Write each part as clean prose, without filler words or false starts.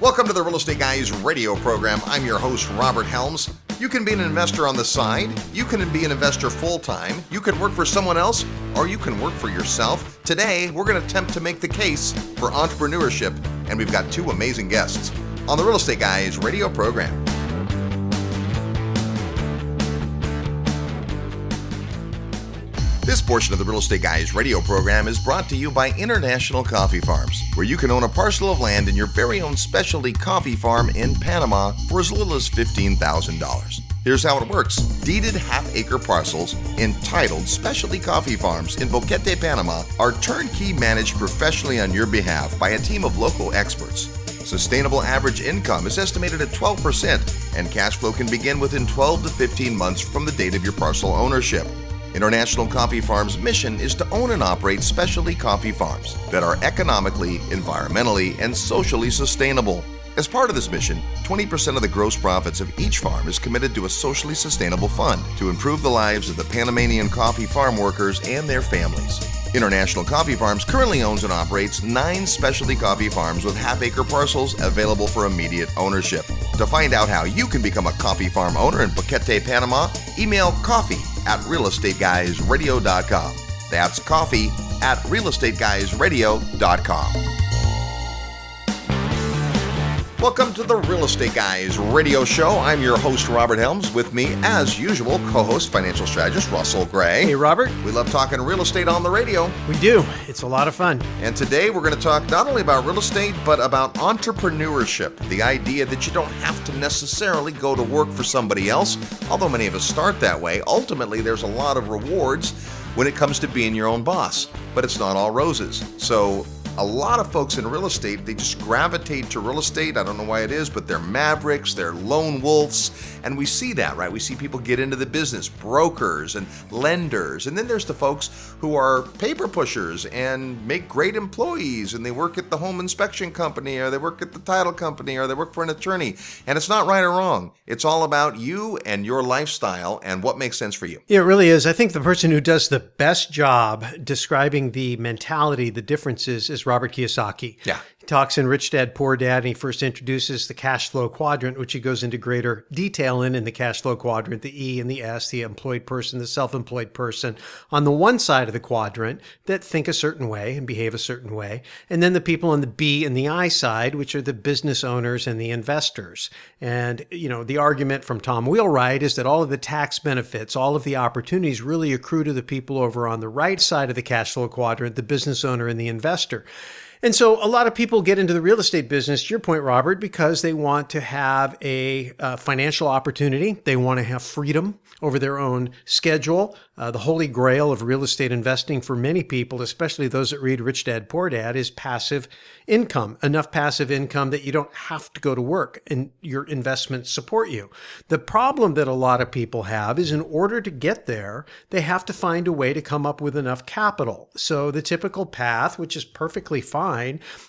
Welcome to the Real Estate Guys radio program. I'm your host, Robert Helms. You can be an investor on the side, you can be an investor full-time, you can work for someone else, or you can work for yourself. Today, we're going to attempt to make the case for entrepreneurship, and we've got two amazing guests on the Real Estate Guys radio program. This portion of the Real Estate Guys radio program is brought to you by International Coffee Farms, where you can own a parcel of land in your very own specialty coffee farm in Panama for as little as $15,000. Here's how it works. Deeded half-acre parcels entitled Specialty Coffee Farms in Boquete, Panama are turnkey managed professionally on your behalf by a team of local experts. Sustainable average income is estimated at 12%, and cash flow can begin within 12 to 15 months from the date of your parcel ownership. International Coffee Farms' mission is to own and operate specialty coffee farms that are economically, environmentally, and socially sustainable. As part of this mission, 20% of the gross profits of each farm is committed to a socially sustainable fund to improve the lives of the Panamanian coffee farm workers and their families. International Coffee Farms currently owns and operates 9 specialty coffee farms with half-acre parcels available for immediate ownership. To find out how you can become a coffee farm owner in Boquete, Panama, email coffee@realestateguysradio.com. That's coffee@realestateguysradio.com. Welcome to the Real Estate Guys radio show. I'm your host, Robert Helms. With me, as usual, co-host, financial strategist Russell Gray. Hey, Robert. We love talking real estate on the radio. We do. It's a lot of fun. And today we're going to talk not only about real estate, but about entrepreneurship. The idea that you don't have to necessarily go to work for somebody else, although many of us start that way. Ultimately, there's a lot of rewards when it comes to being your own boss, but it's not all roses. So a lot of folks in real estate, they just gravitate to real estate. I don't know why it is, but they're mavericks, they're lone wolves. And we see that, right? We see people get into the business, brokers and lenders. And then there's the folks who are paper pushers and make great employees, and they work at the home inspection company, or they work at the title company, or they work for an attorney. And it's not right or wrong. It's all about you and your lifestyle and what makes sense for you. Yeah, it really is. I think the person who does the best job describing the mentality, the differences, is Robert Kiyosaki. Yeah. He talks in Rich Dad, Poor Dad, and he first introduces the cash flow quadrant, which he goes into greater detail in the cash flow quadrant, the E and the S, the employed person, the self-employed person, on the one side of the quadrant that think a certain way and behave a certain way, and then the people on the B and the I side, which are the business owners and the investors. And, you know, the argument from Tom Wheelwright is that all of the tax benefits, all of the opportunities really accrue to the people over on the right side of the cash flow quadrant, the business owner and the investor. And so a lot of people get into the real estate business, to your point, Robert, because they want to have a financial opportunity. They want to have freedom over their own schedule. The holy grail of real estate investing for many people, especially those that read Rich Dad, Poor Dad, is passive income, enough passive income that you don't have to go to work and your investments support you. The problem that a lot of people have is in order to get there, they have to find a way to come up with enough capital. So the typical path, which is perfectly fine,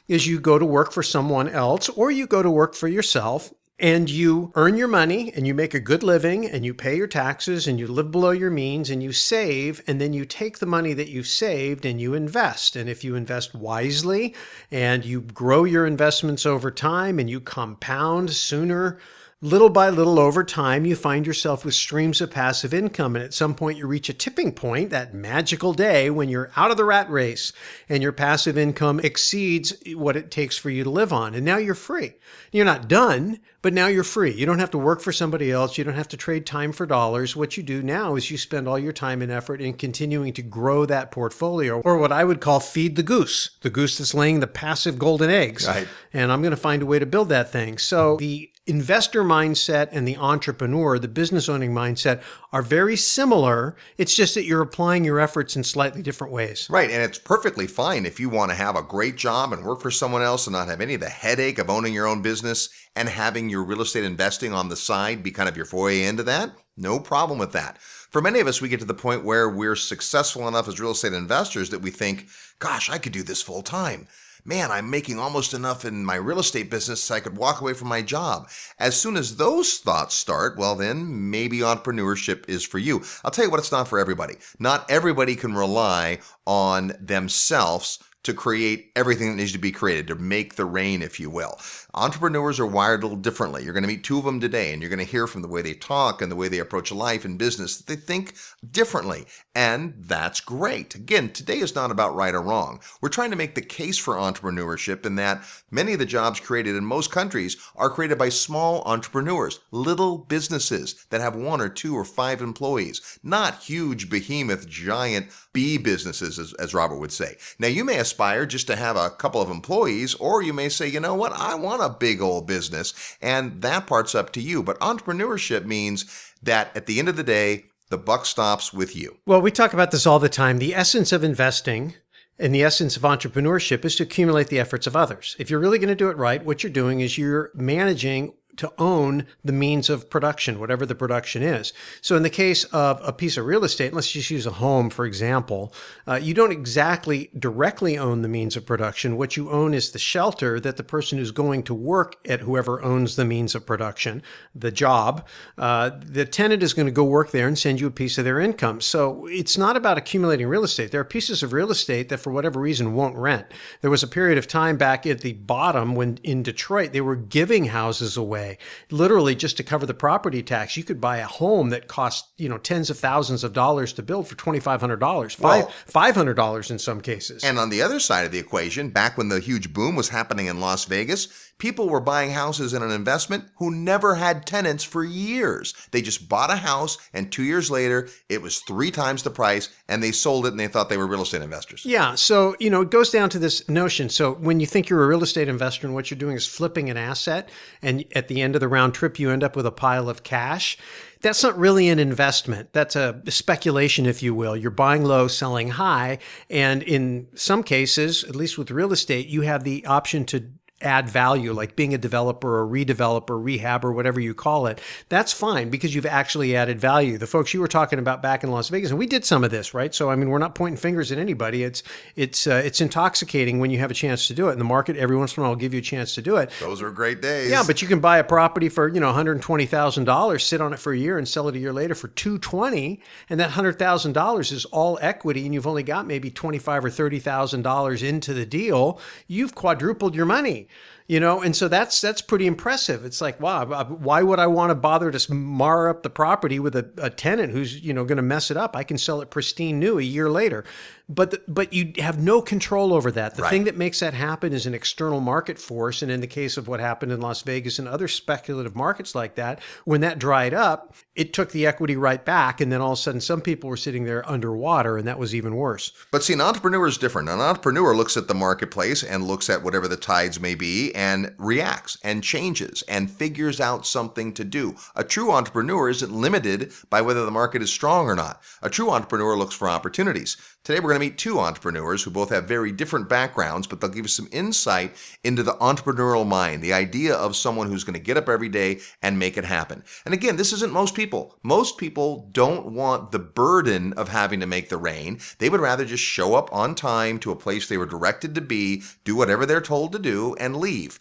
is you go to work for someone else or you go to work for yourself, and you earn your money and you make a good living and you pay your taxes and you live below your means and you save, and then you take the money that you've saved and you invest. And if you invest wisely and you grow your investments over time and you compound sooner, little by little over time, you find yourself with streams of passive income. And at some point you reach a tipping point, that magical day when you're out of the rat race and your passive income exceeds what it takes for you to live on. And now you're free. You're not done, but now you're free. You don't have to work for somebody else. You don't have to trade time for dollars. What you do now is you spend all your time and effort in continuing to grow that portfolio, or what I would call feed the goose that's laying the passive golden eggs. Right. And I'm going to find a way to build that thing. So the investor mindset and the entrepreneur, the business owning mindset, are very similar. It's just that you're applying your efforts in slightly different ways. Right, and it's perfectly fine if you want to have a great job and work for someone else and not have any of the headache of owning your own business and having your real estate investing on the side be kind of your foray into that. No problem with that. For many of us, we get to the point where we're successful enough as real estate investors that we think, gosh, I could do this full time. Man, I'm making almost enough in my real estate business so I could walk away from my job. As soon as those thoughts start, well, then maybe entrepreneurship is for you. I'll tell you what, it's not for everybody. Not everybody can rely on themselves to create everything that needs to be created, to make the rain, if you will. Entrepreneurs are wired a little differently. You're going to meet two of them today, and you're going to hear from the way they talk and the way they approach life and business that they think differently. And that's great. Again, today is not about right or wrong. We're trying to make the case for entrepreneurship in that many of the jobs created in most countries are created by small entrepreneurs, little businesses that have 1 or 2 or 5 employees, not huge behemoth giant B businesses, as Robert would say. Now, you may aspire just to have a couple of employees, or you may say, you know what, I want a big old business, and that part's up to you. But entrepreneurship means that at the end of the day, the buck stops with you. Well, we talk about this all the time. The essence of investing and the essence of entrepreneurship is to accumulate the efforts of others. If you're really going to do it right, what you're doing is you're managing to own the means of production, whatever the production is. So in the case of a piece of real estate, let's just use a home, for example, you don't exactly directly own the means of production. What you own is the shelter that the person who's going to work at whoever owns the means of production, the job, the tenant is going to go work there and send you a piece of their income. So it's not about accumulating real estate. There are pieces of real estate that for whatever reason won't rent. There was a period of time back at the bottom when in Detroit, they were giving houses away. Literally just to cover the property tax. You could buy a home that cost, tens of thousands of dollars to build for $2,500, $500 in some cases. And on the other side of the equation, back when the huge boom was happening in Las Vegas, people were buying houses in an investment who never had tenants for years. They just bought a house, and 2 years later, it was 3 times the price, and they sold it, and they thought they were real estate investors. Yeah, so, it goes down to this notion. So when you think you're a real estate investor and what you're doing is flipping an asset, and at the end of the round trip, you end up with a pile of cash, that's not really an investment. That's a speculation, if you will. You're buying low, selling high, and in some cases, at least with real estate, you have the option to add value, like being a developer or redeveloper, rehab, or whatever you call it. That's fine because you've actually added value. The folks you were talking about back in Las Vegas, and we did some of this, right? So, we're not pointing fingers at anybody. It's intoxicating when you have a chance to do it. In the market, every once in a while, I'll give you a chance to do it. Those are great days. Yeah, but you can buy a property for, $120,000, sit on it for a year and sell it a year later for $220,000. And that $100,000 is all equity. And you've only got maybe $25,000 or $30,000 into the deal. You've quadrupled your money. And so that's pretty impressive. It's like, wow, why would I want to bother to mar up the property with a tenant who's, going to mess it up? I can sell it pristine new a year later. But you have no control over that. The thing that makes that happen is an external market force. And in the case of what happened in Las Vegas and other speculative markets like that, when that dried up, it took the equity right back. And then all of a sudden, some people were sitting there underwater, and that was even worse. But see, an entrepreneur is different. An entrepreneur looks at the marketplace and looks at whatever the tides may be and reacts and changes and figures out something to do. A true entrepreneur isn't limited by whether the market is strong or not. A true entrepreneur looks for opportunities. Today, we're going to meet 2 entrepreneurs who both have very different backgrounds, but they'll give us some insight into the entrepreneurial mind, the idea of someone who's going to get up every day and make it happen. And again, this isn't most people. Most people don't want the burden of having to make the rain. They would rather just show up on time to a place they were directed to be, do whatever they're told to do, and leave.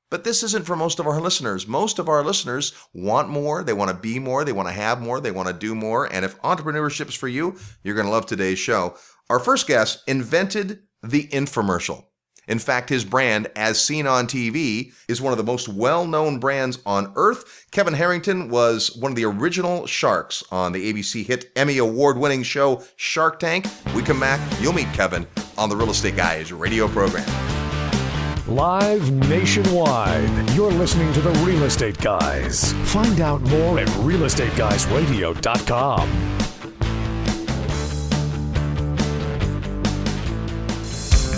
But this isn't for most of our listeners. Most of our listeners want more, they want to be more, they want to have more, they want to do more. And if entrepreneurship is for you, you're going to love today's show. Our first guest invented the infomercial. In fact, his brand, As Seen on TV, is one of the most well-known brands on earth. Kevin Harrington was one of the original sharks on the ABC hit Emmy award-winning show Shark Tank. We come back, you'll meet Kevin on the Real Estate Guys radio program. Live nationwide, you're listening to the Real Estate Guys. Find out more at realestateguysradio.com.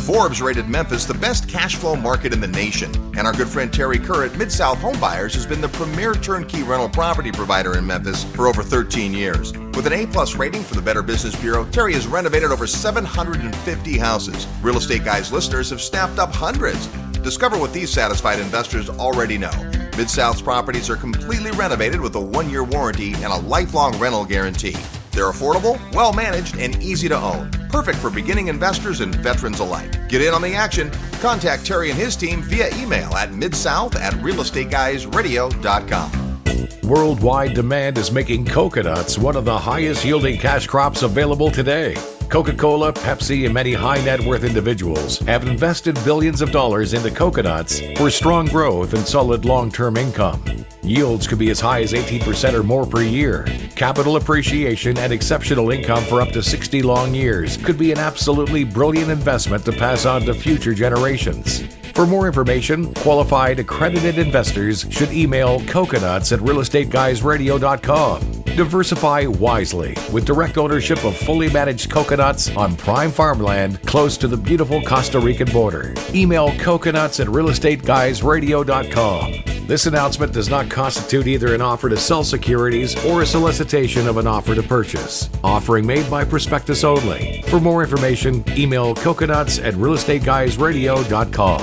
Forbes rated Memphis the best cash flow market in the nation. And our good friend Terry Kerr at Mid-South Homebuyers has been the premier turnkey rental property provider in Memphis for over 13 years. With an A+ rating from the Better Business Bureau, Terry has renovated over 750 houses. Real Estate Guys listeners have snapped up hundreds. Discover what these satisfied investors already know. Mid-South's properties are completely renovated with a 1-year warranty and a lifelong rental guarantee. They're affordable, well-managed, and easy to own. Perfect for beginning investors and veterans alike. Get in on the action. Contact Terry and his team via email at midsouth@realestateguysradio.com. Worldwide demand is making coconuts one of the highest yielding cash crops available today. Coca-Cola, Pepsi, and many high net worth individuals have invested billions of dollars into coconuts for strong growth and solid long-term income. Yields could be as high as 18% or more per year. Capital appreciation and exceptional income for up to 60 long years could be an absolutely brilliant investment to pass on to future generations. For more information, qualified accredited investors should email coconuts@realestateguysradio.com. Diversify wisely with direct ownership of fully managed coconuts on prime farmland close to the beautiful Costa Rican border. Email coconuts@realestateguysradio.com. This announcement does not constitute either an offer to sell securities or a solicitation of an offer to purchase. Offering made by prospectus only. For more information, email coconuts@realestateguysradio.com.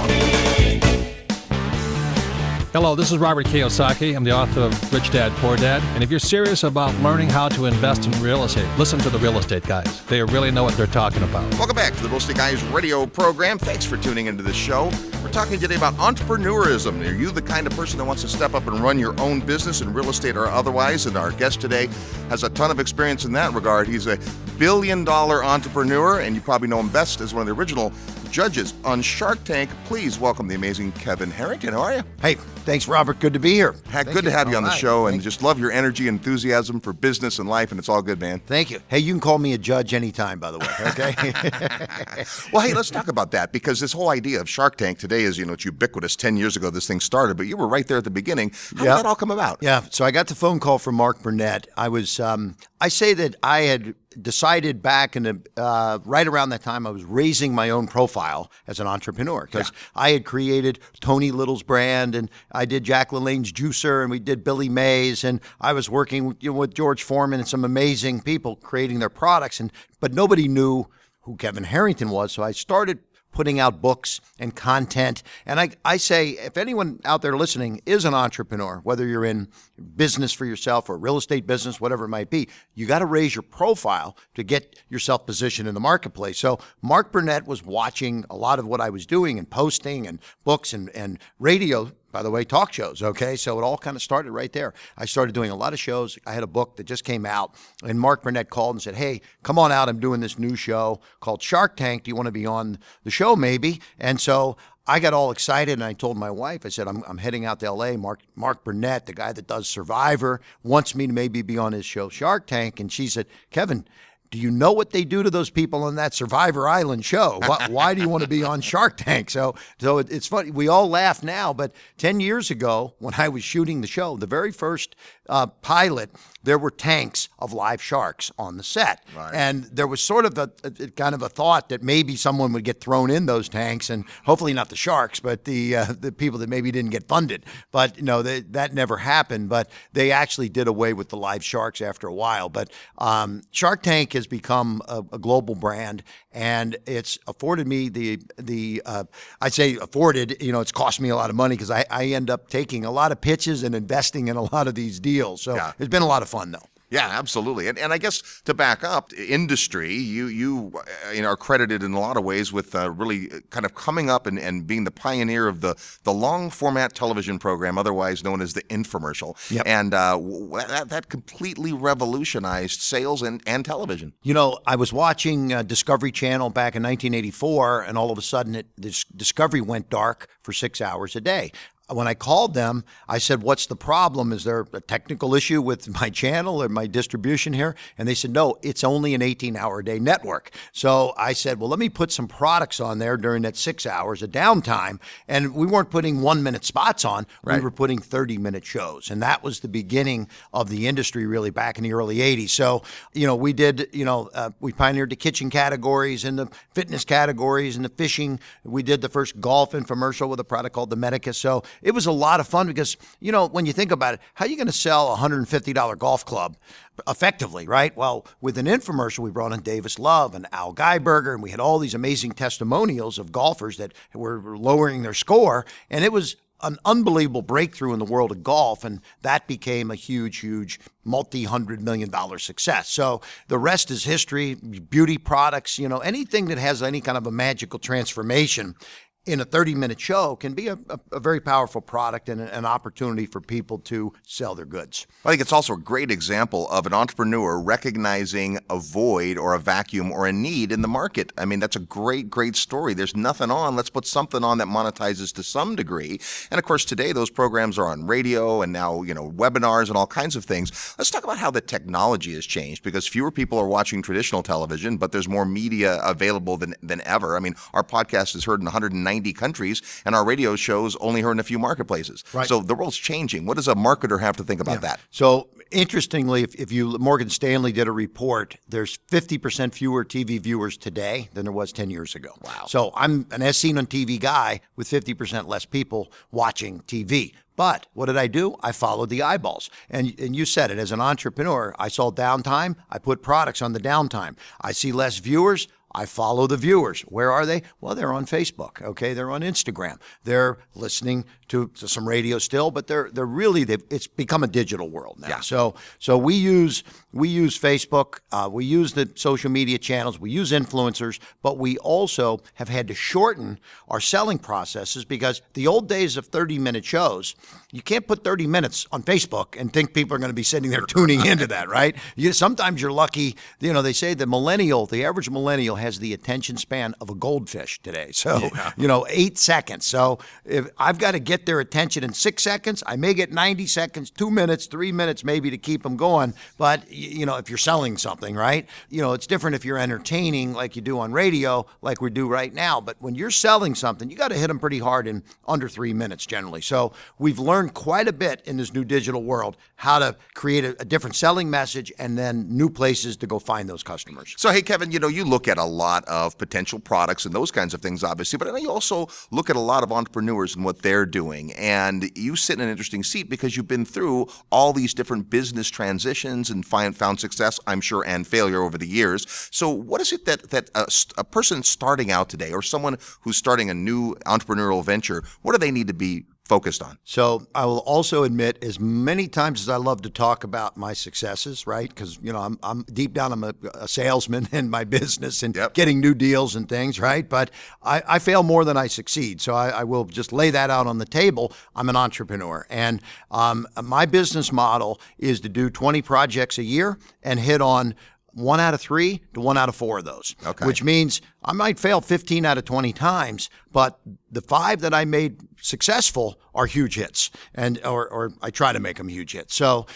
Hello, this is Robert Kiyosaki. I'm the author of Rich Dad, Poor Dad. And if you're serious about learning how to invest in real estate, listen to the Real Estate Guys. They really know what they're talking about. Welcome back to the Real Estate Guys radio program. Thanks for tuning into this show. We're talking today about entrepreneurism. Are you the kind of person that wants to step up and run your own business in real estate or otherwise? And our guest today has a ton of experience in that regard. He's a billion-dollar entrepreneur, and you probably know him best as one of the original judges on Shark Tank. Please welcome the amazing Kevin Harrington. How are you? Hey, thanks, Robert. Good to be here. Good to have you on the show, and just love your energy and enthusiasm for business and life, and it's all good, man. Thank you. Hey, you can call me a judge anytime, by the way, okay? Well, hey, let's talk about that, because this whole idea of Shark Tank today is, it's ubiquitous. 10 years ago, this thing started, but you were right there at the beginning. How did that all come about? Yeah, so I got the phone call from Mark Burnett. I say that I had decided back in the right around that time I was raising my own profile as an entrepreneur, because I had created Tony Little's brand, and I did Jack LaLanne's Juicer, and we did Billy Mays, and I was working with George Foreman and some amazing people creating their products, but nobody knew who Kevin Harrington was. So I started putting out books and content. And I say, if anyone out there listening is an entrepreneur, whether you're in business for yourself or real estate business, whatever it might be, you got to raise your profile to get yourself positioned in the marketplace. So Mark Burnett was watching a lot of what I was doing and posting and books and radio, by the way, talk shows, okay? So it all kind of started right there. I started doing a lot of shows. I had a book that just came out, and Mark Burnett called and said, hey, come on out. I'm doing this new show called Shark Tank. Do you want to be on the show maybe? And so I got all excited, and I told my wife, I said, I'm heading out to L.A. Mark Burnett, the guy that does Survivor, wants me to maybe be on his show Shark Tank. And she said, Kevin, do you know what they do to those people on that Survivor Island show? Why do you want to be on Shark Tank? So it's funny. We all laugh now, but 10 years ago when I was shooting the show, the very first pilot, there were tanks of live sharks on the set. Right. And there was sort of a kind of a thought that maybe someone would get thrown in those tanks, and hopefully not the sharks, but the people that maybe didn't get funded. But that never happened. But they actually did away with the live sharks after a while. But Shark Tank has become a global brand, and it's afforded me I'd say afforded, it's cost me a lot of money, because I end up taking a lot of pitches and investing in a lot of these deals. So It's been a lot of fun, though. Yeah, absolutely. And I guess to back up, industry, you are credited in a lot of ways with really kind of coming up and being the pioneer of the long format television program, otherwise known as the infomercial. Yep. And that completely revolutionized sales and television. I was watching Discovery Channel back in 1984, and all of a sudden Discovery went dark for 6 hours a day. When I called them, I said, what's the problem? Is there a technical issue with my channel or my distribution here? And they said, no, it's only an 18-hour-a-day network. So I said, well, let me put some products on there during that 6 hours of downtime. And we weren't putting 1-minute spots on. Right. We were putting 30-minute shows. And that was the beginning of the industry really back in the early 80s. So, we did, we pioneered the kitchen categories and the fitness categories and the fishing. We did the first golf infomercial with a product called the Medica. So it was a lot of fun because, when you think about it, how are you going to sell a $150 golf club effectively, right? Well, with an infomercial, we brought in Davis Love and Al Geiberger, and we had all these amazing testimonials of golfers that were lowering their score. And it was an unbelievable breakthrough in the world of golf, and that became a huge multi-$100 million success. So the rest is history. Beauty products, anything that has any kind of a magical transformation in a 30-minute show can be a very powerful product and an opportunity for people to sell their goods. I think it's also a great example of an entrepreneur recognizing a void or a vacuum or a need in the market. I mean, that's a great story. There's nothing on. Let's put something on that monetizes to some degree. And of course, today those programs are on radio and now, webinars and all kinds of things. Let's talk about how the technology has changed, because fewer people are watching traditional television, but there's more media available than ever. I mean, our podcast is heard in 190 countries, and our radio shows only heard in a few marketplaces. Right. So the world's changing. What does a marketer have to think about that? So interestingly, if Morgan Stanley did a report, there's 50% fewer TV viewers today than there was 10 years ago. Wow. So I'm an as seen on TV guy with 50% less people watching TV. But what did I do? I followed the eyeballs. And you said it, as an entrepreneur, I saw downtime. I put products on the downtime. I see less viewers. I follow the viewers. Where are they? Well, they're on Facebook. Okay, they're on Instagram. They're listening to some radio still, but it's become a digital world now. Yeah. So we use Facebook. We use the social media channels. We use influencers, but we also have had to shorten our selling processes, because the old days of 30-minute shows, you can't put 30 minutes on Facebook and think people are going to be sitting there tuning into that, right? Sometimes you're lucky. They say the average millennial has the attention span of a goldfish today. So, 8 seconds. So if I've got to get their attention in 6 seconds, I may get 90 seconds, 2 minutes, 3 minutes maybe to keep them going. But, if you're selling something, right? It's different if you're entertaining like you do on radio, like we do right now. But when you're selling something, you got to hit them pretty hard in under 3 minutes generally. So we've learned quite a bit in this new digital world how to create a different selling message and then new places to go find those customers. So, hey, Kevin, you look at a lot of potential products and those kinds of things, obviously, but I know you also look at a lot of entrepreneurs and what they're doing. And you sit in an interesting seat because you've been through all these different business transitions and found success, I'm sure, and failure over the years. So what is it that a person starting out today, or someone who's starting a new entrepreneurial venture, what do they need to be focused on? So I will also admit, as many times as I love to talk about my successes, right? Because, I'm deep down, I'm a salesman in my business and getting new deals and things, right? But I fail more than I succeed. So I will just lay that out on the table. I'm an entrepreneur. And my business model is to do 20 projects a year and hit on 1 out of 3 to 1 out of 4 of those, which means I might fail 15 out of 20 times, but the 5 that I made successful are huge hits, or I try to make them huge hits. So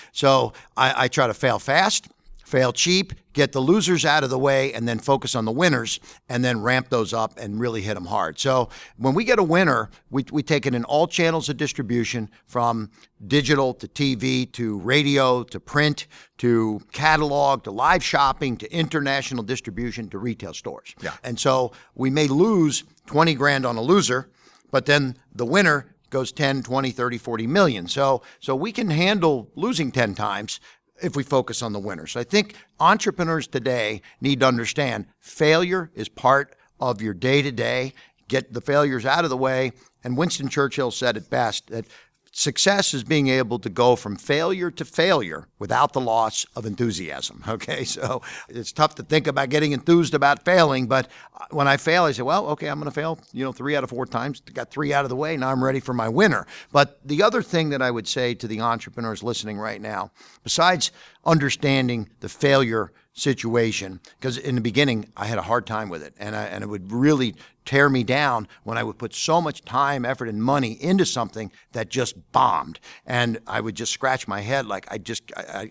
I try to fail fast, fail cheap, get the losers out of the way, and then focus on the winners, and then ramp those up and really hit them hard. So when we get a winner, we take it in all channels of distribution, from digital to TV to radio to print to catalog to live shopping to international distribution to retail stores. Yeah. And so we may lose 20 grand on a loser, but then the winner goes 10, 20, 30, 40 million. So we can handle losing 10 times if we focus on the winners. So I think entrepreneurs today need to understand failure is part of your day-to-day. Get the failures out of the way. And Winston Churchill said it best, that success is being able to go from failure to failure without the loss of enthusiasm. Okay, so it's tough to think about getting enthused about failing, but when I fail, I say, well, okay, I'm going to fail, 3 out of 4 times. Got 3 out of the way. Now I'm ready for my winner. But the other thing that I would say to the entrepreneurs listening right now, besides understanding the failure situation, because in the beginning I had a hard time with it, and it would really tear me down when I would put so much time, effort, and money into something that just bombed, and I would just scratch my head like I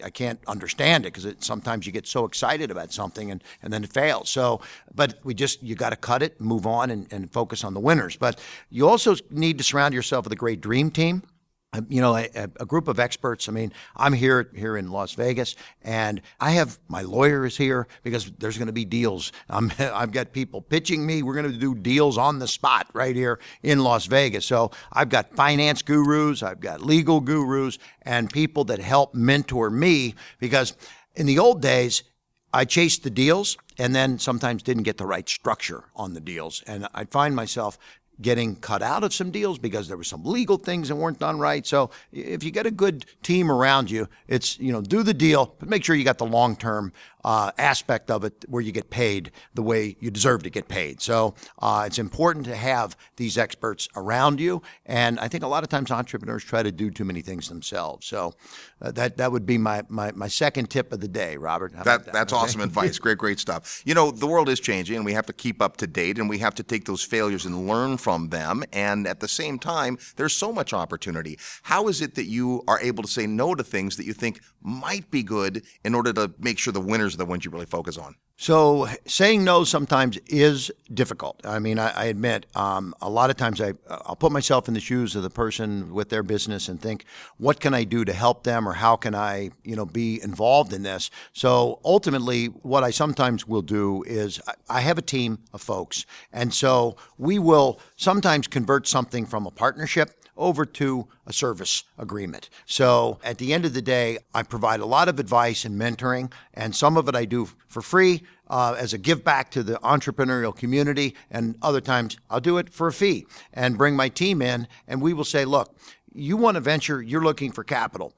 can't understand it, because sometimes you get so excited about something and then it fails. So, but you got to cut it, move on, and focus on the winners. But you also need to surround yourself with a great dream team. A group of experts. I mean, I'm here in Las Vegas, and I have my lawyer is here because there's going to be deals. I've got people pitching me. We're going to do deals on the spot right here in Las Vegas. So I've got finance gurus, I've got legal gurus, and people that help mentor me, because in the old days, I chased the deals and then sometimes didn't get the right structure on the deals. And I'd find myself getting cut out of some deals because there were some legal things that weren't done right. So if you get a good team around you, it's, do the deal, but make sure you got the long-term aspect of it where you get paid the way you deserve to get paid. So it's important to have these experts around you. And I think a lot of times entrepreneurs try to do too many things themselves. So that would be my second tip of the day, Robert. How about that? That's awesome advice. Great stuff. You know, the world is changing and we have to keep up to date and we have to take those failures and learn from them. And at the same time, there's so much opportunity. How is it that you are able to say no to things that you think might be good in order to make sure the winners are the ones you really focus on? So saying no sometimes is difficult. I mean, I admit a lot of times I'll put myself in the shoes of the person with their business and think, what can I do to help them, or how can I, be involved in this? So ultimately, what I sometimes will do is I have a team of folks, and so we will sometimes convert something from a partnership over to a service agreement. So at the end of the day, I provide a lot of advice and mentoring, and some of it I do for free as a give back to the entrepreneurial community, and other times I'll do it for a fee and bring my team in, and we will say, look, you want to venture, you're looking for capital.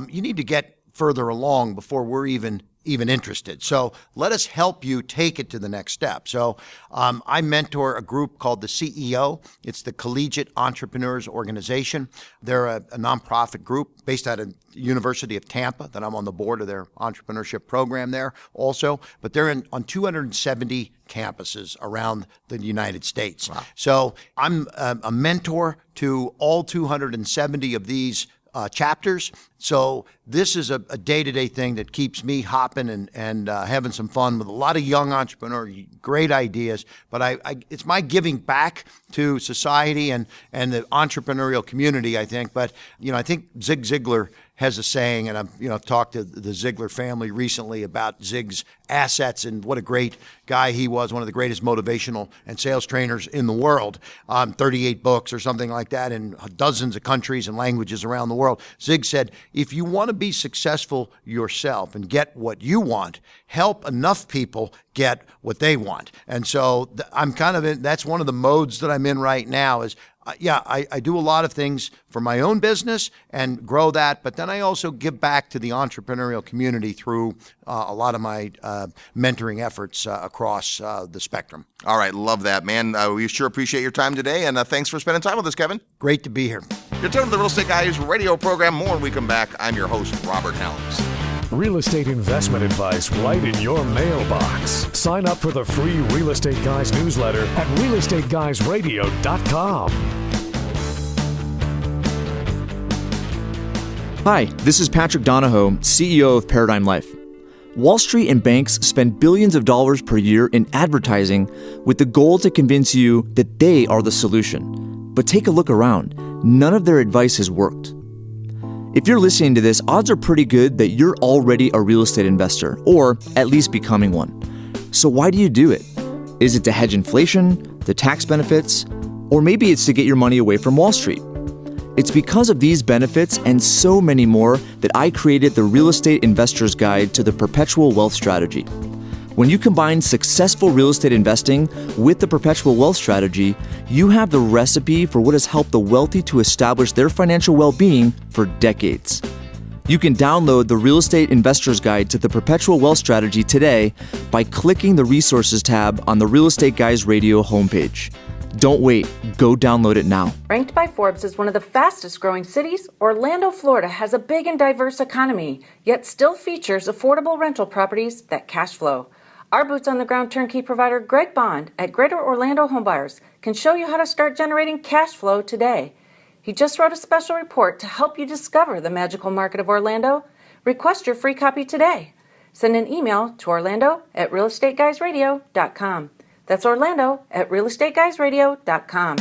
You need to get further along before we're even interested. So let us help you take it to the next step. So I mentor a group called the CEO. It's the Collegiate Entrepreneurs Organization. They're a nonprofit group based out of the University of Tampa that I'm on the board of their entrepreneurship program there also. But they're on 270 campuses around the United States. Wow. So I'm a mentor to all 270 of these chapters. So this is a day-to-day thing that keeps me hopping and having some fun with a lot of young entrepreneurs, great ideas. But it's my giving back to society and the entrepreneurial community, I think. But, I think Zig Ziglar has a saying, and I've talked to the Ziglar family recently about Zig's assets and what a great guy he was, one of the greatest motivational and sales trainers in the world, 38 books or something like that in dozens of countries and languages around the world. Zig said, if you want to be successful yourself and get what you want, help enough people get what they want. And so I'm kind of that's one of the modes that I'm in right now is, I do a lot of things for my own business and grow that, but then I also give back to the entrepreneurial community through a lot of my mentoring efforts across the spectrum. All right, love that, man. We sure appreciate your time today, and thanks for spending time with us, Kevin. Great to be here. You're tuned to the Real Estate Guys radio program. More when we come back. I'm your host, Robert Helms. Real estate investment advice right in your mailbox. Sign up for the free Real Estate Guys newsletter at realestateguysradio.com. Hi, this is Patrick Donahoe, CEO of Paradigm Life. Wall Street and banks spend billions of dollars per year in advertising with the goal to convince you that they are the solution. But take a look around. None of their advice has worked. If you're listening to this, odds are pretty good that you're already a real estate investor, or at least becoming one. So why do you do it? Is it to hedge inflation, the tax benefits, or maybe it's to get your money away from Wall Street? It's because of these benefits and so many more that I created the Real Estate Investor's Guide to the Perpetual Wealth Strategy. When you combine successful real estate investing with the Perpetual Wealth Strategy, you have the recipe for what has helped the wealthy to establish their financial well-being for decades. You can download the Real Estate Investor's Guide to the Perpetual Wealth Strategy today by clicking the Resources tab on the Real Estate Guys Radio homepage. Don't wait, go download it now. Ranked by Forbes as one of the fastest growing cities, Orlando, Florida has a big and diverse economy, yet still features affordable rental properties that cash flow. Our boots-on-the-ground turnkey provider, Greg Bond, at Greater Orlando Homebuyers, can show you how to start generating cash flow today. He just wrote a special report to help you discover the magical market of Orlando. Request your free copy today. Send an email to orlando@realestateguysradio.com. That's orlando@realestateguysradio.com.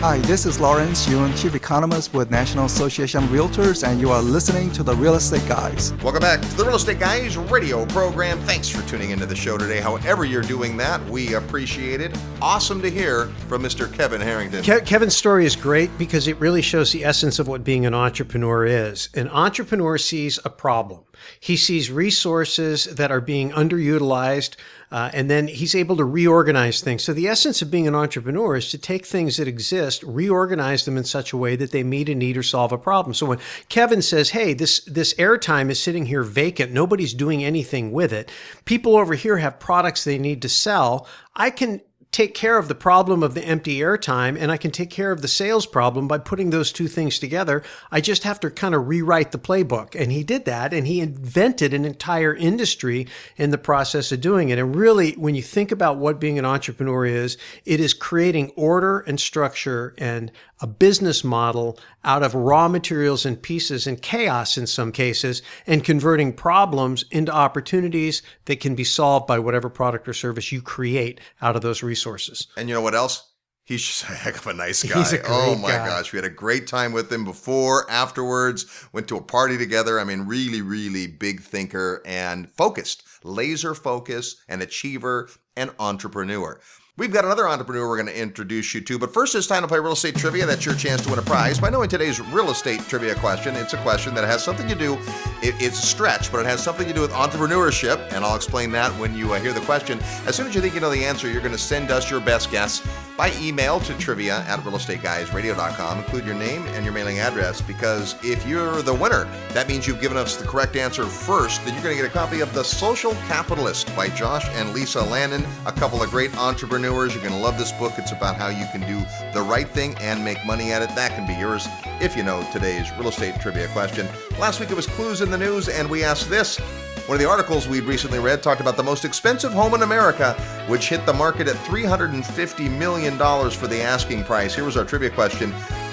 Hi, this is Lawrence Yun, Chief Economist with National Association of Realtors, and you are listening to the Real Estate Guys. Welcome back to the Real Estate Guys radio program. Thanks for tuning into the show today. However you're doing that, we appreciate it. Awesome to hear from Mr. Kevin Harrington. Kevin's story is great because it really shows the essence of what being an entrepreneur is. An entrepreneur sees a problem. He sees resources that are being underutilized, and then he's able to reorganize things. So the essence of being an entrepreneur is to take things that exist, reorganize them in such a way that they meet a need or solve a problem. So when Kevin says, hey, this airtime is sitting here vacant, nobody's doing anything with it, people over here have products they need to sell, I can take care of the problem of the empty airtime, and I can take care of the sales problem by putting those two things together. I just have to kind of rewrite the playbook. And he did that, and he invented an entire industry in the process of doing it. And really, when you think about what being an entrepreneur is, it is creating order and structure and a business model out of raw materials and pieces and chaos in some cases, and converting problems into opportunities that can be solved by whatever product or service you create out of those resources. And you know what else? He's just a heck of a nice guy. He's a great oh my guy. gosh. We had a great time with him before, afterwards, went to a party together. I mean, really, really big thinker and focused, laser focused, an achiever, and entrepreneur. We've got another entrepreneur we're going to introduce you to, but first it's time to play real estate trivia. That's your chance to win a prize by knowing today's real estate trivia question. It's a question that has something to do, it's a stretch, but it has something to do with entrepreneurship, and I'll explain that when you hear the question. As soon as you think you know the answer, you're going to send us your best guess by email to trivia@realestateguysradio.com. Include your name and your mailing address, because if you're the winner, that means you've given us the correct answer first. Then you're going to get a copy of The Social Capitalist by Josh and Lisa Landon, a couple of great entrepreneurs. You're going to love this book. It's about how you can do the right thing and make money at it. That can be yours if you know today's real estate trivia question. Last week it was clues in the news, and we asked this. One of the articles we'd recently read talked about the most expensive home in America, which hit the market at $350 million for the asking price. Here was our trivia question.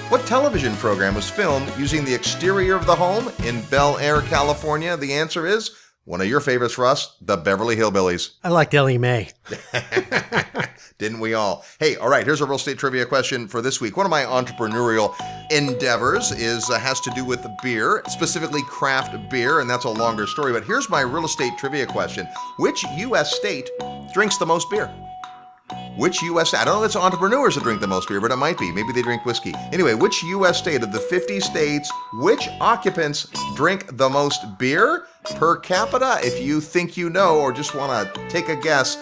What television program was filmed using the exterior of the home in Bel Air, California? The answer is one of your favorites, Russ, the Beverly Hillbillies. I liked Ellie Mae. Didn't we all? Hey, all right, here's a real estate trivia question for this week. One of my entrepreneurial endeavors has to do with beer, specifically craft beer, and that's a longer story. But here's my real estate trivia question. Which U.S. state drinks the most beer? Which U.S. I don't know if it's entrepreneurs that drink the most beer, but it might be. Maybe they drink whiskey. Anyway, which U.S. state of the 50 states, which occupants drink the most beer per capita? If you think you know or just want to take a guess,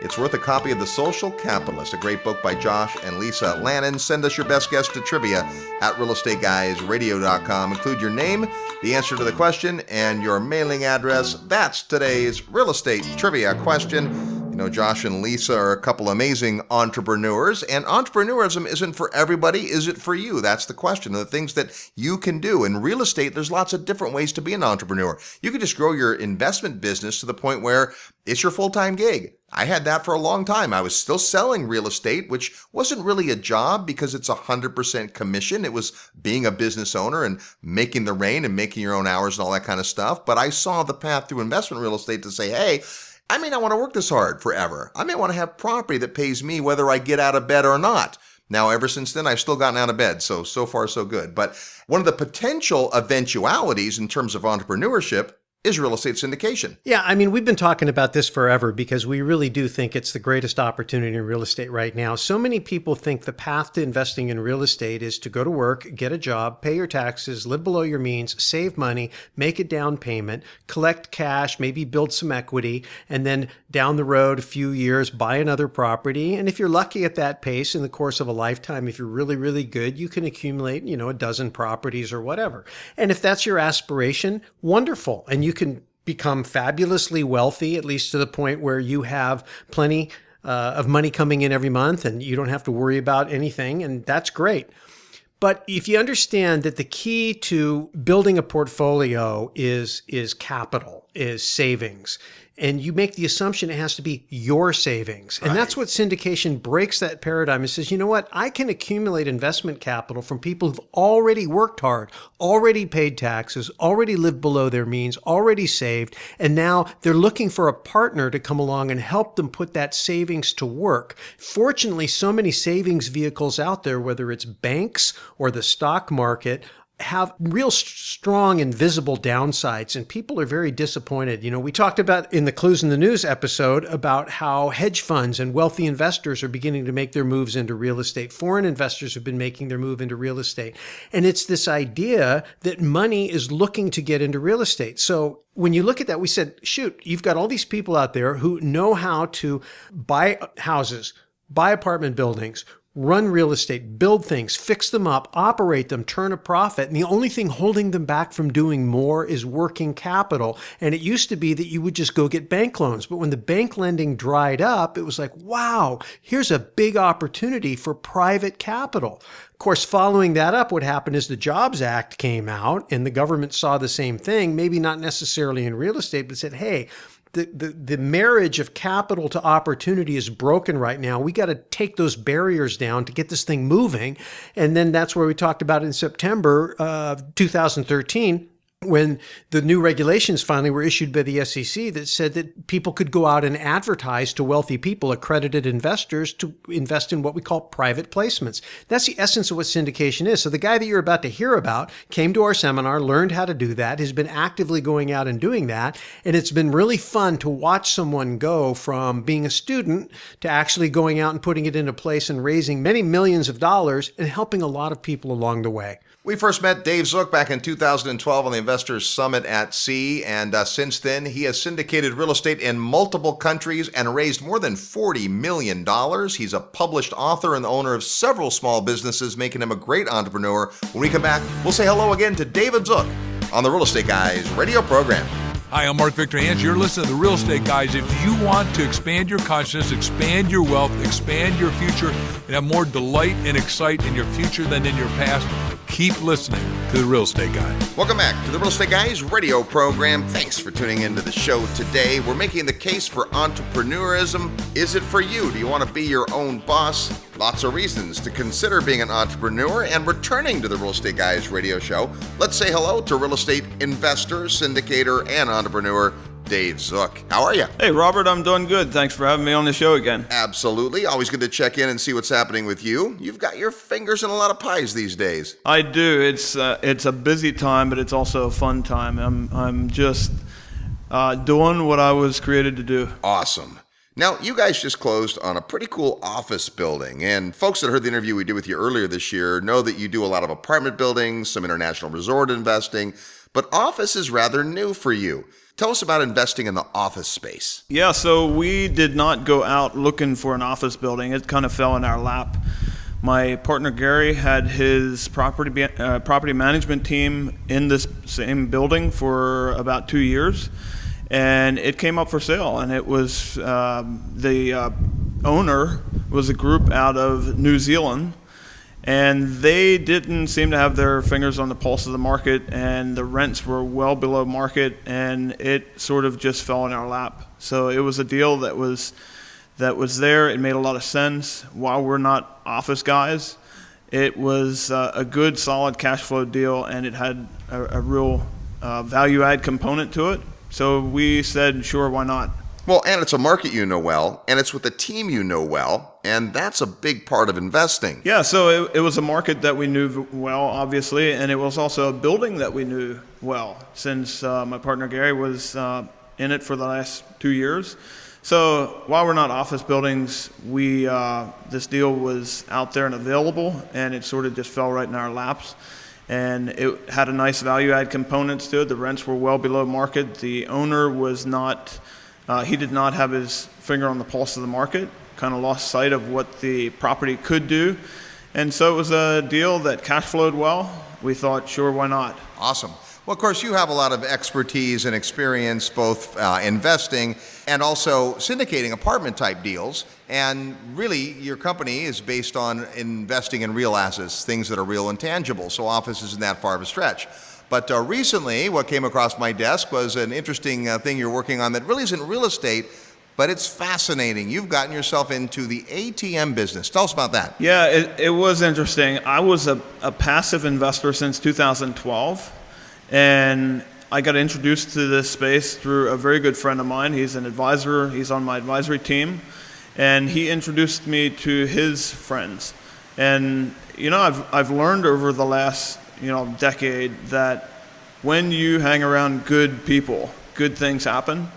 it's worth a copy of The Social Capitalist, a great book by Josh and Lisa Lannon. Send us your best guess to trivia@realestateguysradio.com. Include your name, the answer to the question, and your mailing address. That's today's real estate trivia question. You know, Josh and Lisa are a couple amazing entrepreneurs, and entrepreneurism isn't for everybody. Is it for you? That's the question. The things that you can do. In real estate, there's lots of different ways to be an entrepreneur. You can just grow your investment business to the point where it's your full-time gig. I had that for a long time. I was still selling real estate, which wasn't really a job because it's 100% commission. It was being a business owner and making the rain and making your own hours and all that kind of stuff. But I saw the path through investment real estate to say, hey, I may not want to work this hard forever. I may want to have property that pays me whether I get out of bed or not. Now, ever since then, I've still gotten out of bed. So far, so good. But one of the potential eventualities in terms of entrepreneurship is real estate syndication. Yeah, I mean, we've been talking about this forever because we really do think it's the greatest opportunity in real estate right now. So many people think the path to investing in real estate is to go to work, get a job, pay your taxes, live below your means, save money, make a down payment, collect cash, maybe build some equity, and then down the road, a few years, buy another property. And if you're lucky at that pace in the course of a lifetime, if you're really, really good, you can accumulate, a dozen properties or whatever. And if that's your aspiration, wonderful. And you can become fabulously wealthy, at least to the point where you have plenty of money coming in every month and you don't have to worry about anything. And that's great. But if you understand that the key to building a portfolio is capital, is savings, and you make the assumption it has to be your savings. And that's what syndication breaks that paradigm and says, you know what? I can accumulate investment capital from people who've already worked hard, already paid taxes, already lived below their means, already saved, and now they're looking for a partner to come along and help them put that savings to work. Fortunately, so many savings vehicles out there, whether it's banks or the stock market, have real strong and visible downsides, and people are very disappointed. We talked about in the Clues in the News episode about how hedge funds and wealthy investors are beginning to make their moves into real estate. Foreign investors have been making their move into real estate. And it's this idea that money is looking to get into real estate. So when you look at that, we said, shoot, you've got all these people out there who know how to buy houses, buy apartment buildings, run real estate, build things, fix them up, operate them, turn a profit. And the only thing holding them back from doing more is working capital. And it used to be that you would just go get bank loans. But when the bank lending dried up, it was like, wow, here's a big opportunity for private capital. Of course, following that up, what happened is the Jobs Act came out and the government saw the same thing, maybe not necessarily in real estate, but said, hey, the marriage of capital to opportunity is broken right now. We got to take those barriers down to get this thing moving. And then that's where we talked about in September of 2013, when the new regulations finally were issued by the SEC that said that people could go out and advertise to wealthy people, accredited investors, to invest in what we call private placements. That's the essence of what syndication is. So the guy that you're about to hear about came to our seminar, learned how to do that, has been actively going out and doing that. And it's been really fun to watch someone go from being a student to actually going out and putting it into place and raising many millions of dollars and helping a lot of people along the way. We first met Dave Zook back in 2012 on the Investors Summit at Sea, and since then he has syndicated real estate in multiple countries and raised more than $40 million. He's a published author and the owner of several small businesses, making him a great entrepreneur. When we come back, we'll say hello again to David Zook on the Real Estate Guys radio program. Hi, I'm Mark Victor Hans. You're listening to The Real Estate Guys. If you want to expand your consciousness, expand your wealth, expand your future, and have more delight and excite in your future than in your past, keep listening to The Real Estate Guys. Welcome back to the Real Estate Guys radio program. Thanks for tuning into the show today. We're making the case for entrepreneurism. Is it for you? Do you want to be your own boss? Lots of reasons to consider being an entrepreneur and returning to the Real Estate Guys radio show. Let's say hello to real estate investor, syndicator, and entrepreneur Dave Zook. How are you? Hey, Robert, I'm doing good. Thanks for having me on the show again. Absolutely. Always good to check in and see what's happening with you. You've got your fingers in a lot of pies these days. I do. It's a busy time, but it's also a fun time. I'm just doing what I was created to do. Awesome. Now, you guys just closed on a pretty cool office building, and folks that heard the interview we did with you earlier this year know that you do a lot of apartment buildings, some international resort investing, but office is rather new for you. Tell us about investing in the office space. Yeah, so we did not go out looking for an office building. It kind of fell in our lap. My partner Gary had his property management team in this same building for about 2 years, and it came up for sale. And it was the owner was a group out of New Zealand, and they didn't seem to have their fingers on the pulse of the market, and the rents were well below market, and it sort of just fell in our lap. So it was a deal that was there. It made a lot of sense. While we're not office guys, it was a good, solid cash flow deal, and it had a real value add component to it. So we said, sure, why not? Well, and it's a market you know well, and it's with a team you know well, and that's a big part of investing. Yeah, so it was a market that we knew well, obviously, and it was also a building that we knew well, since my partner Gary was in it for the last 2 years. So while we're not office buildings, this deal was out there and available, and it sort of just fell right in our laps. And it had a nice value add components to it. The rents were well below market. The owner was not, he did not have his finger on the pulse of the market, kind of lost sight of what the property could do. And so it was a deal that cash flowed well. We thought, sure, why not? Awesome. Well, of course, you have a lot of expertise and experience both investing and also syndicating apartment type deals. And really, your company is based on investing in real assets, things that are real and tangible. So office isn't that far of a stretch. But recently, what came across my desk was an interesting thing you're working on that really isn't real estate, but it's fascinating. You've gotten yourself into the ATM business. Tell us about that. Yeah, it was interesting. I was a passive investor since 2012. And I got introduced to this space through a very good friend of mine. He's an advisor. He's on my advisory team. And he introduced me to his friends. And, you know, I've learned over the last, decade that when you hang around good people, good things happen,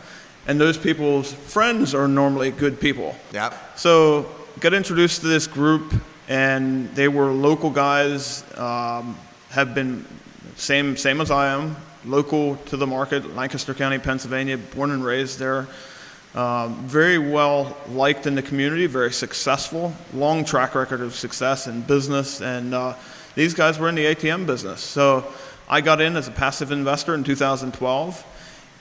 and those people's friends are normally good people. Yep. So got introduced to this group, and they were local guys, have been same as I am, local to the market, Lancaster County, Pennsylvania, born and raised there. Very well liked in the community, very successful, long track record of success in business, and these guys were in the ATM business. So I got in as a passive investor in 2012.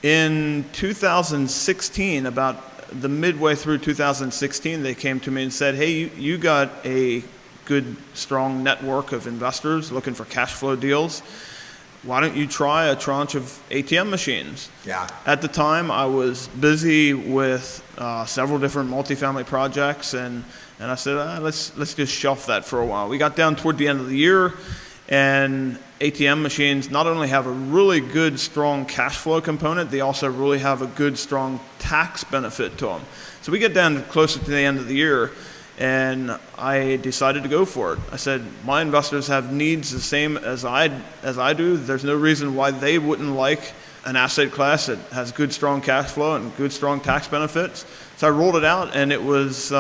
In 2016, about the midway through 2016, they came to me and said, hey, you got a good, strong network of investors looking for cash flow deals. Why don't you try a tranche of ATM machines? Yeah. At the time, I was busy with several different multifamily projects, and I said, let's just shelf that for a while. We got down toward the end of the year, and ATM machines not only have a really good, strong cash flow component, they also really have a good, strong tax benefit to them. So we get down closer to the end of the year, and I decided to go for it. I said, my investors have needs the same as I do. There's no reason why they wouldn't like an asset class that has good, strong cash flow and good, strong tax benefits. So I rolled it out, and it was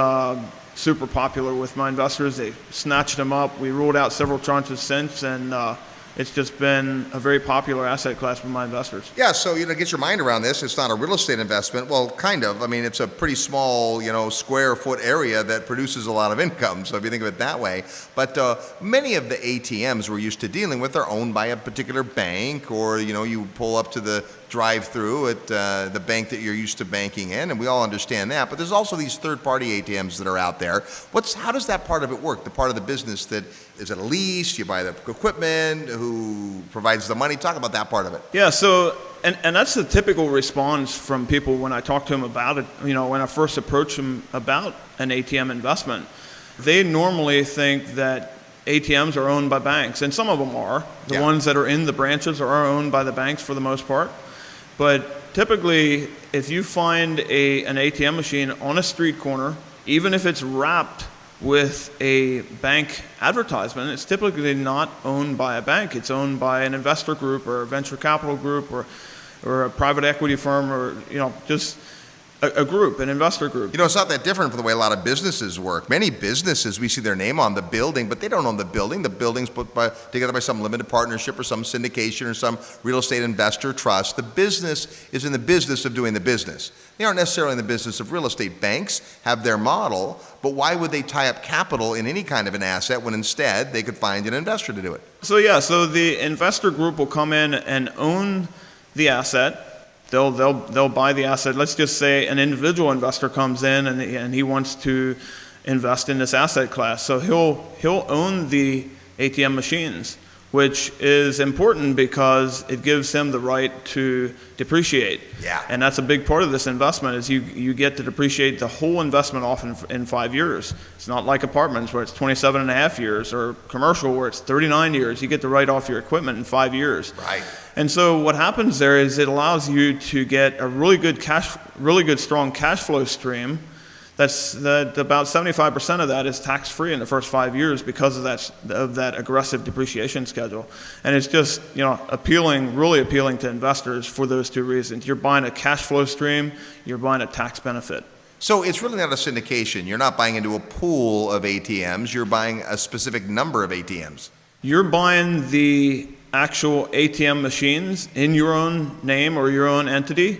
super popular with my investors. They snatched them up. We rolled out several tranches since, and it's just been a very popular asset class with my investors. Yeah, so, get your mind around this. It's not a real estate investment. Well, kind of. I mean, it's a pretty small, square foot area that produces a lot of income. So if you think of it that way. But many of the ATMs we're used to dealing with are owned by a particular bank, or, you pull up to the drive-through at the bank that you're used to banking in, and we all understand that. But there's also these third-party ATMs that are out there. How does that part of it work? The part of the business that is it a lease? You buy the equipment? Who provides the money? Talk about that part of it. Yeah. So, and that's the typical response from people when I talk to them about it. When I first approach them about an ATM investment, they normally think that ATMs are owned by banks, and some of them are. The ones that are in the branches are owned by the banks for the most part. But typically, if you find an ATM machine on a street corner, even if it's wrapped with a bank advertisement, it's typically not owned by a bank. It's owned by an investor group or a venture capital group or a private equity firm, or just a group, an investor group. It's not that different from the way a lot of businesses work. Many businesses, we see their name on the building, but they don't own the building. The building's put together by some limited partnership or some syndication or some real estate investor trust. The business is in the business of doing the business. They aren't necessarily in the business of real estate. Banks have their model, but why would they tie up capital in any kind of an asset when instead they could find an investor to do it? So the investor group will come in and own the asset. They'll buy the asset. Let's just say an individual investor comes in and he wants to invest in this asset class. So he'll own the ATM machines, which is important because it gives him the right to depreciate. Yeah. And that's a big part of this investment is you get to depreciate the whole investment off in 5 years. It's not like apartments where it's 27 and a half years, or commercial where it's 39 years. You get to write off your equipment in 5 years. Right. And so what happens there is it allows you to get a really good strong cash flow stream. That about 75% of that is tax-free in the first 5 years because of that aggressive depreciation schedule. And it's just really appealing to investors for those two reasons. You're buying a cash flow stream, you're buying a tax benefit. So it's really not a syndication. You're not buying into a pool of ATMs. You're buying a specific number of ATMs. You're buying the actual ATM machines in your own name or your own entity,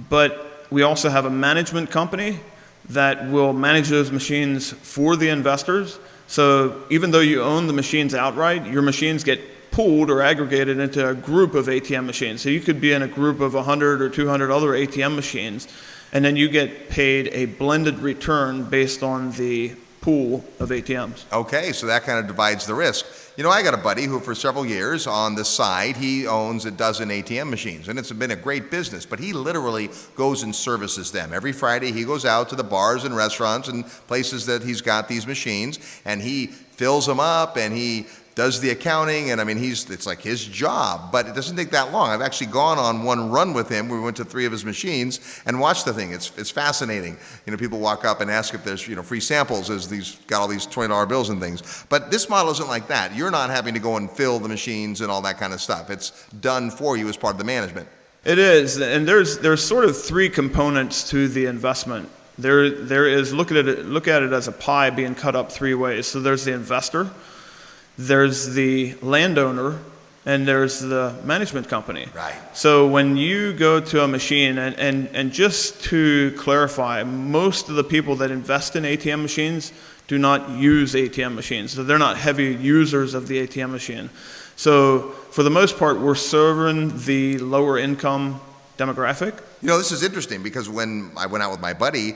but we also have a management company that will manage those machines for the investors. So even though you own the machines outright, your machines get pooled or aggregated into a group of ATM machines. So you could be in a group of 100 or 200 other ATM machines, and then you get paid a blended return based on the pool of ATMs. Okay, so that kind of divides the risk. I got a buddy who for several years on the side, he owns a dozen ATM machines, and it's been a great business, but he literally goes and services them. Every Friday he goes out to the bars and restaurants and places that he's got these machines, and he fills them up, and he does the accounting, and I mean, it's like his job, but it doesn't take that long. I've actually gone on one run with him. We went to 3 of his machines and watched the thing. It's fascinating. People walk up and ask if there's, free samples as these got all these $20 bills and things. But this model isn't like that. You're not having to go and fill the machines and all that kind of stuff. It's done for you as part of the management. It is, and there's sort of 3 components to the investment. There is look at it as a pie being cut up 3 ways. So there's the investor, there's the landowner, and there's the management company. Right. So when you go to a machine, and just to clarify, most of the people that invest in ATM machines do not use ATM machines. So they're not heavy users of the ATM machine. So for the most part, we're serving the lower income demographic. This is interesting because when I went out with my buddy,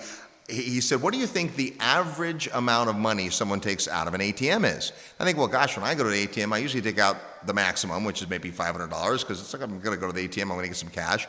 he said, what do you think the average amount of money someone takes out of an ATM is? I think, well, gosh, when I go to the ATM, I usually take out the maximum, which is maybe $500, because it's like I'm going to go to the ATM, I'm going to get some cash.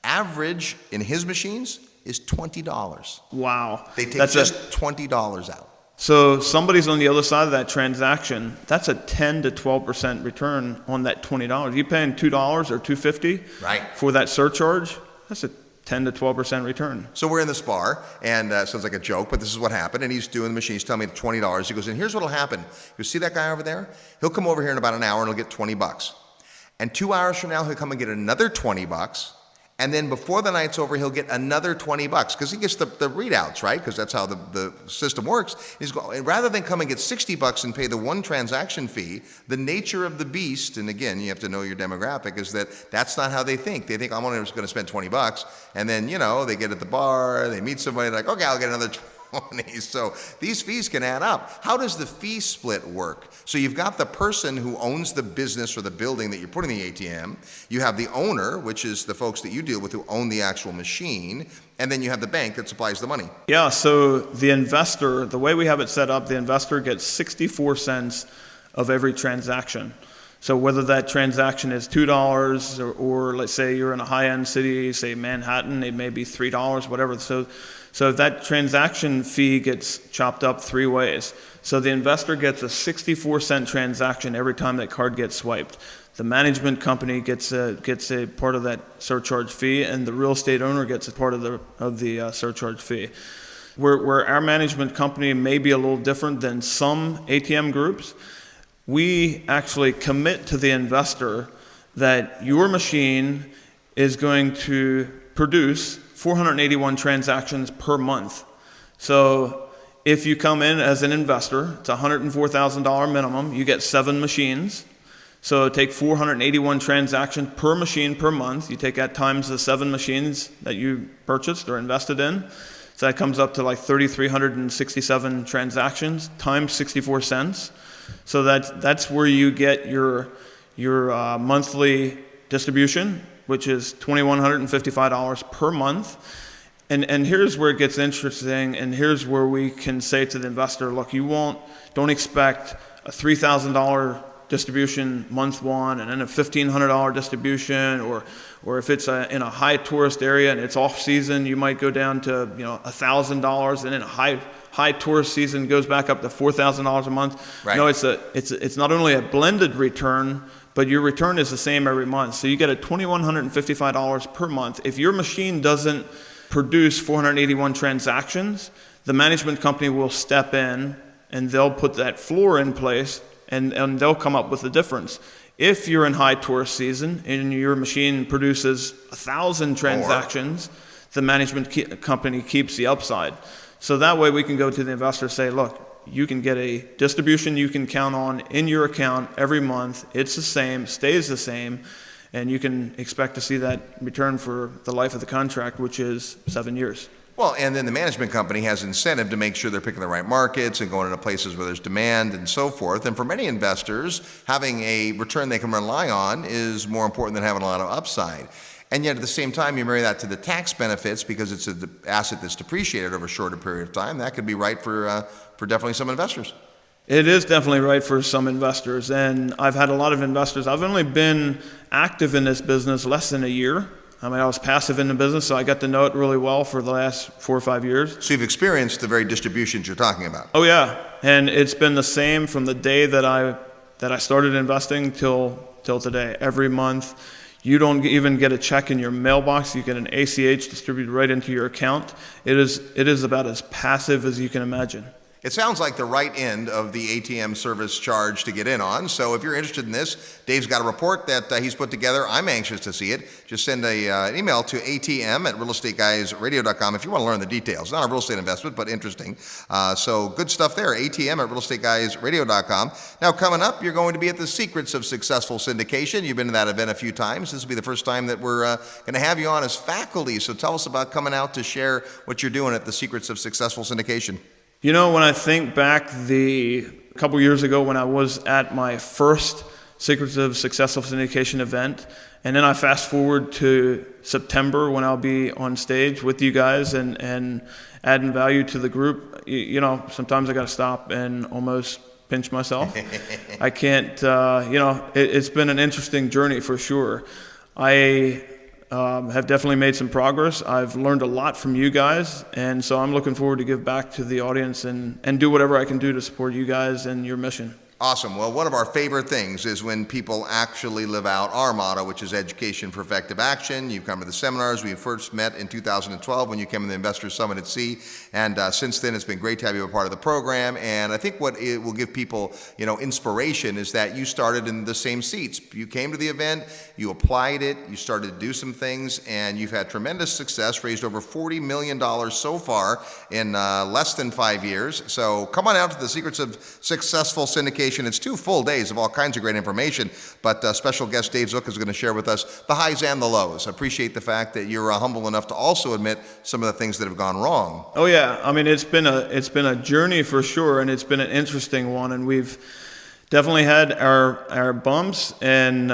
Average in his machines is $20. Wow. They take just $20 out. So somebody's on the other side of that transaction. That's a 10 to 12% return on that $20. You paying $2 or $2.50 right for that surcharge? That's a 10 to 12% return. So we're in this bar, and sounds like a joke, but this is what happened. And he's doing the machine. He's telling me $20. He goes, and here's what'll happen. You see that guy over there? He'll come over here in about an hour, and he'll get $20. And 2 hours from now, he'll come and get another $20. And then before the night's over, he'll get another $20 because he gets the readouts, right? Because that's how the system works. He's going, rather than come and get $60 and pay the one transaction fee, the nature of the beast, and again, you have to know your demographic, is that's not how they think. They think, I'm only going to spend $20, and then, they get at the bar, they meet somebody, like, okay, I'll get another 20. So these fees can add up. How does the fee split work? So you've got the person who owns the business or the building that you're putting the ATM. You have the owner, which is the folks that you deal with who own the actual machine. And then you have the bank that supplies the money. Yeah, so the investor, the way we have it set up, the investor gets 64 cents of every transaction. So whether that transaction is $2 or let's say you're in a high-end city, say Manhattan, it may be $3, whatever. So that transaction fee gets chopped up 3 ways. So the investor gets a 64-cent transaction every time that card gets swiped. The management company gets a part of that surcharge fee, and the real estate owner gets a part of the surcharge fee. Where our management company may be a little different than some ATM groups, we actually commit to the investor that your machine is going to produce 481 transactions per month. So if you come in as an investor, it's a $104,000 minimum, you get 7 machines. So take 481 transactions per machine per month. You take that times the 7 machines that you purchased or invested in. So that comes up to like 3,367 transactions times 64 cents. So that's where you get your monthly distribution, which is $2,155 per month. And here's where it gets interesting, and here's where we can say to the investor, look, don't expect a $3,000 distribution month 1 and then a $1,500 distribution, or if it's in a high tourist area and it's off season, you might go down to $1,000, and in a high tourist season goes back up to $4,000 a month. Right. No, it's not only a blended return, but your return is the same every month. So you get a $2,155 per month. If your machine doesn't produce 481 transactions, the management company will step in and they'll put that floor in place, and they'll come up with the difference. If you're in high tourist season and your machine produces 1,000 transactions, the management company keeps the upside. So that way we can go to the investor and say, look, you can get a distribution you can count on in your account every month. It's the same, stays the same, and you can expect to see that return for the life of the contract, which is 7 years. Well, and then the management company has incentive to make sure they're picking the right markets and going into places where there's demand and so forth. And for many investors, having a return they can rely on is more important than having a lot of upside. And yet at the same time, you marry that to the tax benefits because it's an asset that's depreciated over a shorter period of time. That could be right for definitely some investors. It is definitely right for some investors. And I've had a lot of investors. I've only been active in this business less than a year. I mean, I was passive in the business, so I got to know it really well for the last 4 or 5 years. So you've experienced the very distributions you're talking about. Oh, yeah. And it's been the same from the day that I started investing till today. Every month, you don't even get a check in your mailbox. You get an ACH distributed right into your account. It is about as passive as you can imagine. It sounds like the right end of the ATM service charge to get in on. So if you're interested in this, Dave's got a report that he's put together. I'm anxious to see it. Just send an email to atm@realestateguysradio.com if you want to learn the details. Not a real estate investment, but interesting. So good stuff there, atm@realestateguysradio.com. Now coming up, you're going to be at the Secrets of Successful Syndication. You've been to that event a few times. This will be the first time that we're going to have you on as faculty. So tell us about coming out to share what you're doing at the Secrets of Successful Syndication. You know, when I think back a couple years ago when I was at my first Secrets of Successful Syndication event, and then I fast forward to September when I'll be on stage with you guys and adding value to the group, you know, sometimes I got to stop and almost pinch myself. I can't, it's been an interesting journey for sure. I have definitely made some progress. I've learned a lot from you guys, and so I'm looking forward to give back to the audience and do whatever I can do to support you guys and your mission. Awesome. Well, one of our favorite things is when people actually live out our motto, which is education for effective action. You've come to the seminars. We first met in 2012 when you came to the Investor Summit at Sea. And since then, it's been great to have you a part of the program. And I think what it will give people, inspiration is that you started in the same seats. You came to the event, you applied it, you started to do some things, and you've had tremendous success, raised over $40 million so far in less than 5 years. So come on out to the Secrets of Successful Syndication. It's 2 full days of all kinds of great information, but special guest Dave Zook is going to share with us the highs and the lows. I appreciate the fact that you're humble enough to also admit some of the things that have gone wrong. Oh yeah, I mean it's been a journey for sure, and it's been an interesting one, and we've definitely had our bumps, and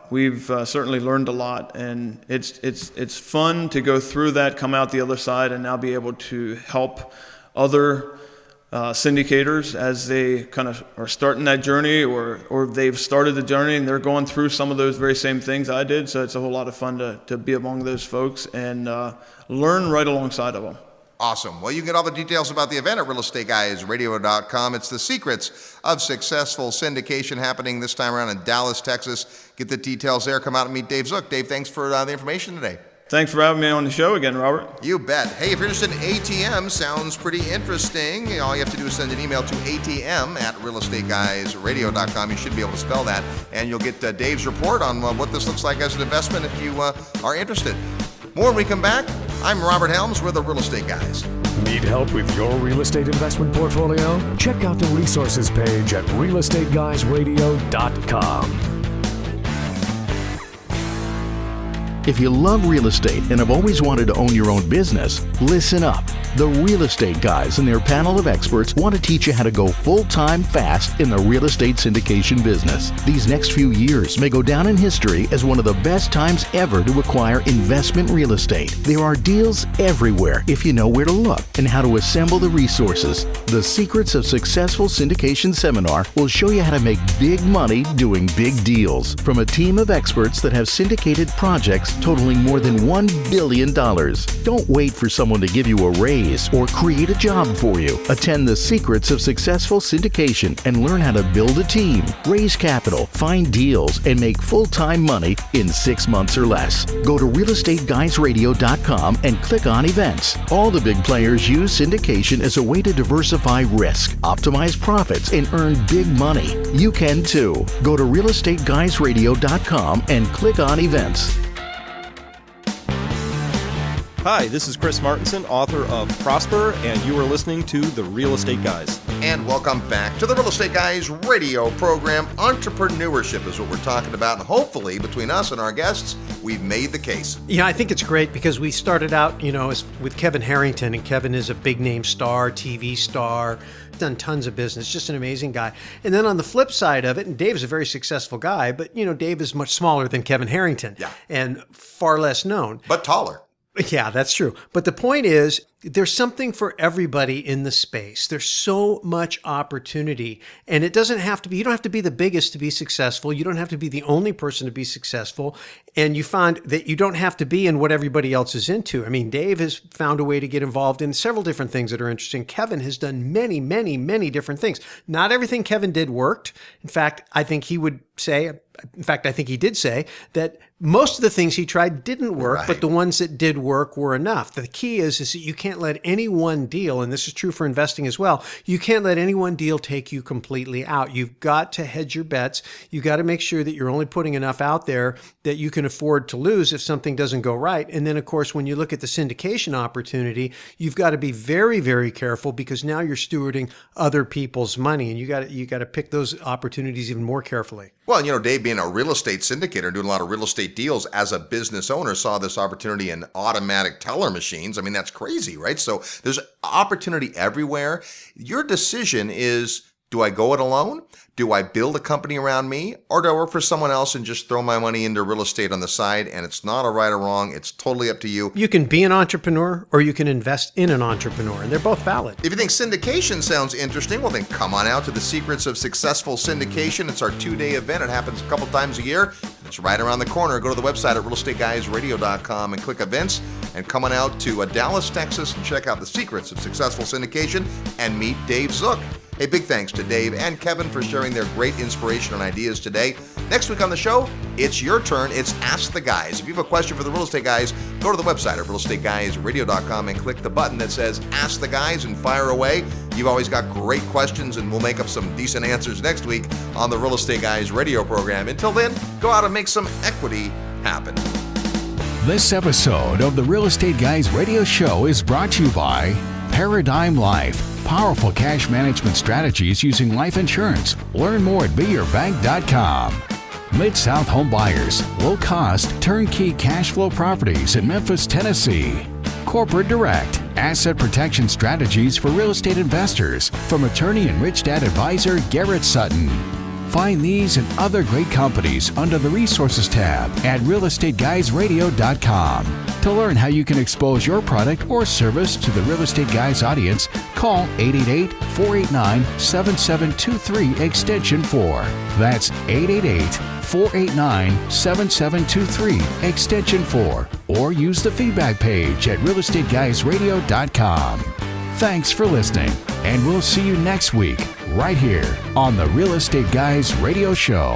we've certainly learned a lot, and it's fun to go through that, come out the other side, and now be able to help other syndicators as they kind of are starting that journey, or they've started the journey and they're going through some of those very same things I did. So it's a whole lot of fun to be among those folks and learn right alongside of them. Awesome. Well, you can get all the details about the event at realestateguysradio.com. It's the Secrets of Successful Syndication happening this time around in Dallas, Texas. Get the details there. Come out and meet Dave Zook. Dave, thanks for the information today. Thanks for having me on the show again, Robert. You bet. Hey, if you're interested in ATM, sounds pretty interesting. All you have to do is send an email to atm@realestateguysradio.com. You should be able to spell that, and you'll get Dave's report on what this looks like as an investment if you are interested. More when we come back. I'm Robert Helms. We're the Real Estate Guys. Need help with your real estate investment portfolio? Check out the resources page at realestateguysradio.com. If you love real estate and have always wanted to own your own business, listen up. The Real Estate Guys and their panel of experts want to teach you how to go full-time fast in the real estate syndication business. These next few years may go down in history as one of the best times ever to acquire investment real estate. There are deals everywhere if you know where to look and how to assemble the resources. The Secrets of Successful Syndication seminar will show you how to make big money doing big deals from a team of experts that have syndicated projects totaling more than $1 billion. Don't wait for someone to give you a raise or create a job for you. Attend the Secrets of Successful Syndication and learn how to build a team, raise capital, find deals, and make full-time money in 6 months or less. Go to realestateguysradio.com and click on events. All the big players use syndication as a way to diversify risk, optimize profits, and earn big money. You can too. Go to realestateguysradio.com and click on events. Hi, this is Chris Martinson, author of Prosper, and you are listening to The Real Estate Guys. And welcome back to the Real Estate Guys radio program. Entrepreneurship is what we're talking about, and hopefully between us and our guests, we've made the case. Yeah, I think it's great because we started out, with Kevin Harrington, and Kevin is a big name star, TV star, done tons of business, just an amazing guy. And then on the flip side of it, and Dave's a very successful guy, but Dave is much smaller than Kevin Harrington, and far less known. But taller. Yeah, that's true. But the point is, there's something for everybody in the space. There's so much opportunity, and it doesn't have to be, you don't have to be the biggest to be successful. You don't have to be the only person to be successful. And you find that you don't have to be in what everybody else is into. I mean, Dave has found a way to get involved in several different things that are interesting. Kevin has done many, many, many different things. Not everything Kevin did worked. In fact, I think he did say that most of the things he tried didn't work, but the ones that did work were enough. The key is that you can't let any one deal, and this is true for investing as well, you can't let any one deal take you completely out. You've got to hedge your bets. You've got to make sure that you're only putting enough out there that you can afford to lose if something doesn't go right. And then, of course, when you look at the syndication opportunity, you've got to be very, very careful, because now you're stewarding other people's money, and you got to pick those opportunities even more carefully. Well, you know, Dave, being a real estate syndicator, doing a lot of real estate deals as a business owner, saw this opportunity in automatic teller machines. I mean, that's crazy, right? So there's opportunity everywhere. Your decision is, do I go it alone? Do I build a company around me? Or do I work for someone else and just throw my money into real estate on the side? And it's not a right or wrong. It's totally up to you. You can be an entrepreneur, or you can invest in an entrepreneur, and they're both valid. If you think syndication sounds interesting, well, then come on out to the Secrets of Successful Syndication. It's our 2-day event. It happens a couple times a year. It's right around the corner. Go to the website at realestateguysradio.com and click events, and come on out to Dallas, Texas, and check out the Secrets of Successful Syndication and meet Dave Zook. Hey, big thanks to Dave and Kevin for sharing their great inspiration and ideas today. Next week on the show, it's your turn. It's Ask the Guys. If you have a question for the Real Estate Guys, go to the website at realestateguysradio.com and click the button that says Ask the Guys and fire away. You've always got great questions, and we'll make up some decent answers next week on the Real Estate Guys radio program. Until then, go out and make some equity happen. This episode of the Real Estate Guys radio show is brought to you by Paradigm Life. Powerful cash management strategies using life insurance. Learn more at beyourbank.com. Mid-South Home Buyers. Low-cost, turnkey cash flow properties in Memphis, Tennessee. Corporate Direct. Asset protection strategies for real estate investors. From attorney and Rich Dad advisor Garrett Sutton. Find these and other great companies under the Resources tab at realestateguysradio.com. To learn how you can expose your product or service to the Real Estate Guys audience, call 888-489-7723 extension 4. That's 888-489-7723 extension 4. Or use the feedback page at realestateguysradio.com. Thanks for listening, and we'll see you next week right here on the Real Estate Guys radio show.